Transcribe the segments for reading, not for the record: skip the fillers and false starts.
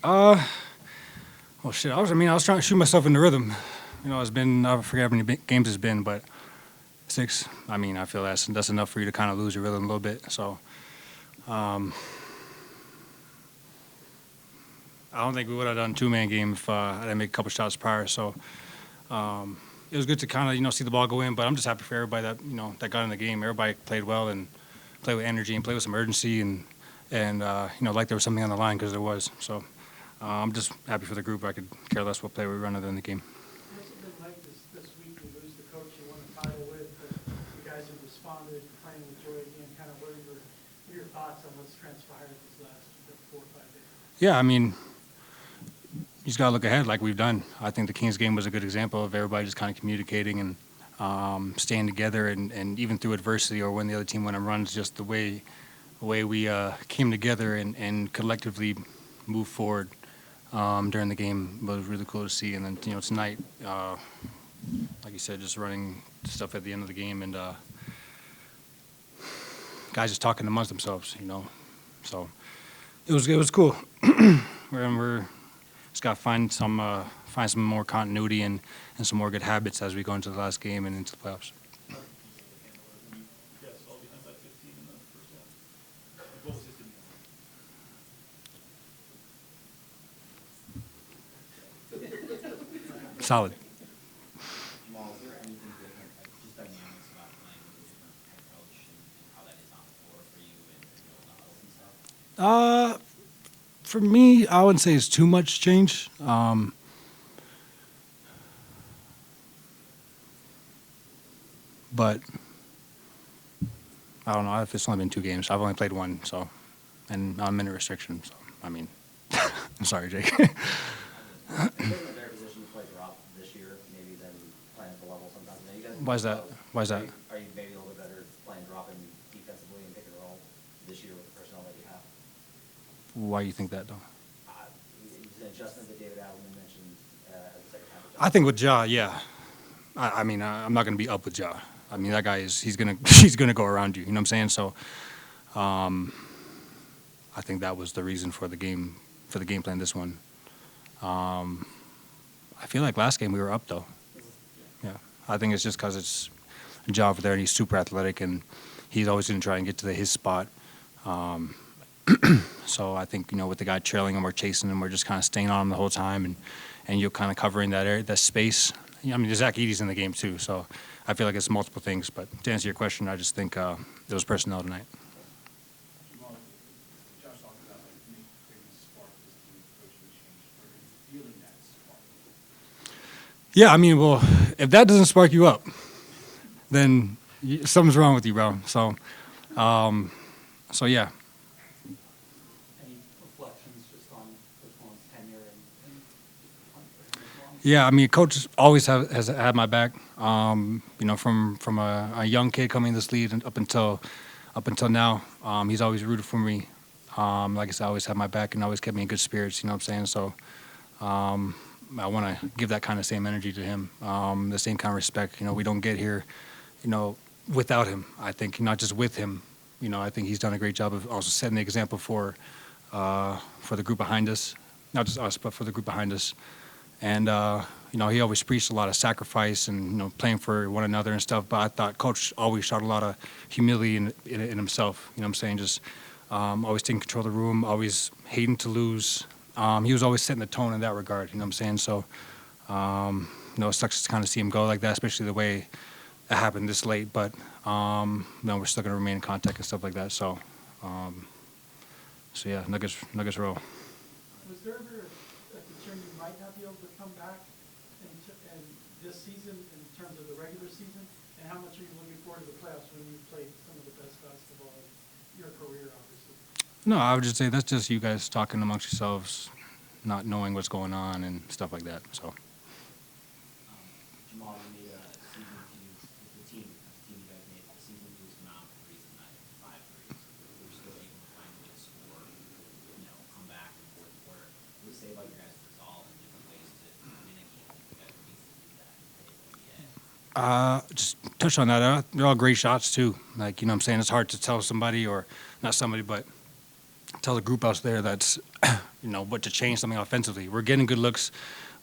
Well, shit. I was trying to shoot myself in the rhythm. It's been, I forget how many games it's been, but 6. I feel that's enough for you to kind of lose your rhythm a little bit. So, um, I don't think we would have done 2-man game if I didn't make a couple shots prior. So, it was good to kind of see the ball go in. But I'm just happy for everybody that got in the game. Everybody played well and played with energy and played with some urgency and like there was something on the line because there was. So. I'm just happy for the group. I could care less what play we run other than the game. What's it been like this week? You lose the coach you won the title with, but you guys have responded, playing with joy again. Kind of what are your thoughts on what's transpired these last 4 or 5 days? Yeah, you just got to look ahead like we've done. I think the Kings game was a good example of everybody just kind of communicating and staying together and even through adversity or when the other team went on runs, just the way we came together and collectively moved forward. During the game was really cool to see, and then tonight, like you said, just running stuff at the end of the game, and guys just talking amongst themselves, So it was cool. we're just got to find some more continuity and some more good habits as we go into the last game and into the playoffs. Solid. Jamal, is there anything different, like just dynamics about playing with a different head coach and how that is on the floor for you and the huddles and stuff? For me, I wouldn't say it's too much change. But I don't know if it's only been 2 games. I've only played 1, so, and I'm in a restriction. So I'm sorry, Jake. Is it a better position to play drop this year, maybe than playing at the level sometimes? Now, you guys Why is that? Why is that? Are you maybe a little bit better playing drop and defensively and pick and roll this year with the personnel that you have? Why do you think that, though? It's an adjustment that David Adelman mentioned as a second half. I think with Ja, yeah. I'm not going to be up with Ja. That guy he's gonna go around you. You know what I'm saying? So, I think that was the reason for the game plan. This one. I feel like last game we were up though. Yeah, I think it's just because it's Ja over there and he's super athletic and he's always going to try and get to his spot. So I think with the guy trailing him or chasing him, we're just kind of staying on him the whole time and you're kind of covering that area, that space. Zach Edey's in the game too, so I feel like it's multiple things. But to answer your question, I just think it was personnel tonight. Jamal, Josh talked about maybe creating a spark this team, coaching change. Are you feeling that spark? Yeah, well, if that doesn't spark you up, then something's wrong with you, bro. So yeah. Any reflections just on Coach Malon's tenure and Yeah, Coach always has had my back. From a young kid coming in this league and up until now, he's always rooted for me. Like I said, always had my back and always kept me in good spirits. You know what I'm saying? So I want to give that kind of same energy to him, the same kind of respect. We don't get here, without him. I think not just with him. I think he's done a great job of also setting the example for the group behind us, not just us, but for the group behind us. And he always preached a lot of sacrifice and playing for one another and stuff. But I thought Coach always showed a lot of humility in himself. You know what I'm saying? Just always taking control of the room, always hating to lose. He was always setting the tone in that regard. You know what I'm saying? So it sucks to kind of see him go like that, especially the way it happened this late. But we're still going to remain in contact and stuff like that. So yeah, Nuggets roll. was there ever a concern you might not be able to come back in this season in terms of the regular season? And how much are you looking forward to the playoffs when you played some of the best basketball of your career, obviously? No, I would just say that's just you guys talking amongst yourselves, not knowing what's going on and stuff like that. So. Jamal, you made a season debut with the team. You guys made a season debut phenomenal threes tonight, 5 threes. We're still able to find a way to score, come back in the fourth quarter. What do you say about your guys' resolve and different ways to win a game? You guys need to do that in the NBA. Just touch on that. They're all great shots too. Like, what I'm saying? It's hard to tell somebody or not somebody, but tell the group out there that's, what to change something offensively. We're getting good looks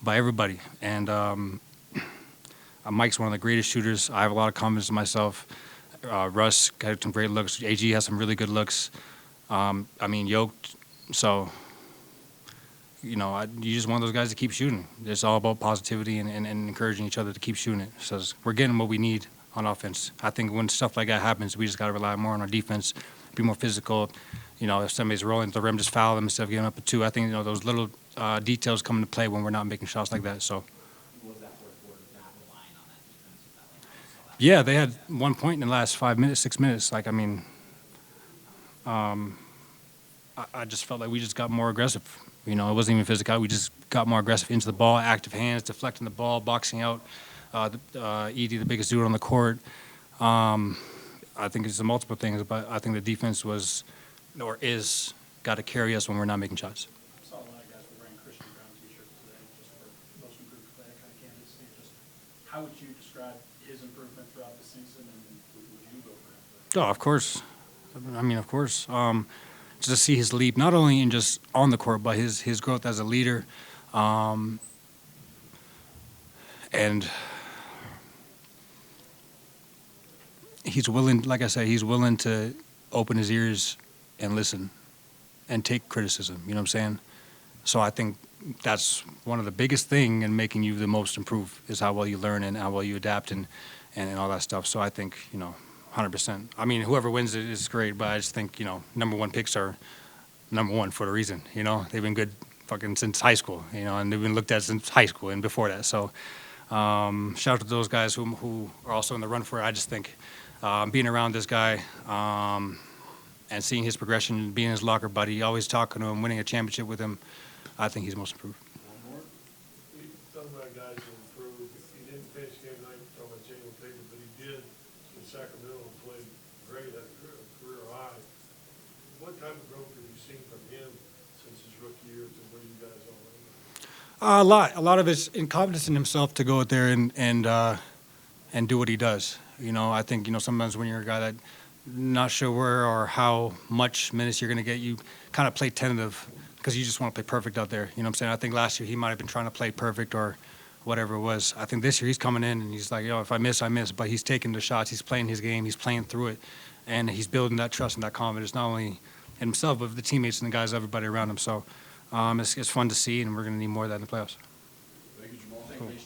by everybody, and Mike's one of the greatest shooters. I have a lot of confidence in myself. Russ got some great looks. AG has some really good looks. Yoked. So, you're just one of those guys that keep shooting. It's all about positivity and encouraging each other to keep shooting it. So we're getting what we need on offense. I think when stuff like that happens, we just got to rely more on our defense, be more physical. If somebody's rolling to the rim, just foul them instead of giving up a two. I think, those little details come into play when we're not making shots like that. So. Was that fourth quarter not relying on that defense? Was that like how you saw that? Yeah, they had 1 point in the last 5 minutes, 6 minutes. I just felt like we just got more aggressive. It wasn't even physical. We just got more aggressive into the ball, active hands, deflecting the ball, boxing out. Edie, the biggest dude on the court. I think it's multiple things, but I think the defense is got to carry us when we're not making shots. I saw a lot of guys were wearing Christian Brown t-shirts today, just for most improved play, that kind of candidacy. Just how would you describe his improvement throughout the season, and would you go for him? Oh, of course. Of course. Just to see his leap, not only in just on the court, but his growth as a leader, and he's willing. Like I said, he's willing to open his ears and listen, and take criticism. You know what I'm saying? So I think that's one of the biggest thing in making you the most improved is how well you learn and how well you adapt and all that stuff. So I think 100%. Whoever wins it is great, but I just think number one picks are number one for a reason. They've been good fucking since high school. And they've been looked at since high school and before that. So shout out to those guys who are also in the run for it. I just think being around this guy. And seeing his progression, being his locker buddy, always talking to him, winning a championship with him, I think he's most improved. You talking about guys who improved. He didn't finish game tonight, talking about Jamal Murray, but he did in Sacramento and played great at career high. What type of growth have you seen from him since his rookie year to where you guys are right now? A lot of it's in confidence in himself to go out there and do what he does. I think sometimes when you're a guy that not sure where or how much minutes you're going to get, you kind of play tentative because you just want to play perfect out there. You know what I'm saying? I think last year he might have been trying to play perfect or whatever it was. I think this year he's coming in and he's like, if I miss, I miss. But he's taking the shots. He's playing his game. He's playing through it. And he's building that trust and that confidence, not only in himself, but the teammates and the guys, everybody around him. So it's fun to see, and we're going to need more of that in the playoffs. Thank you, Jamal. Thank you.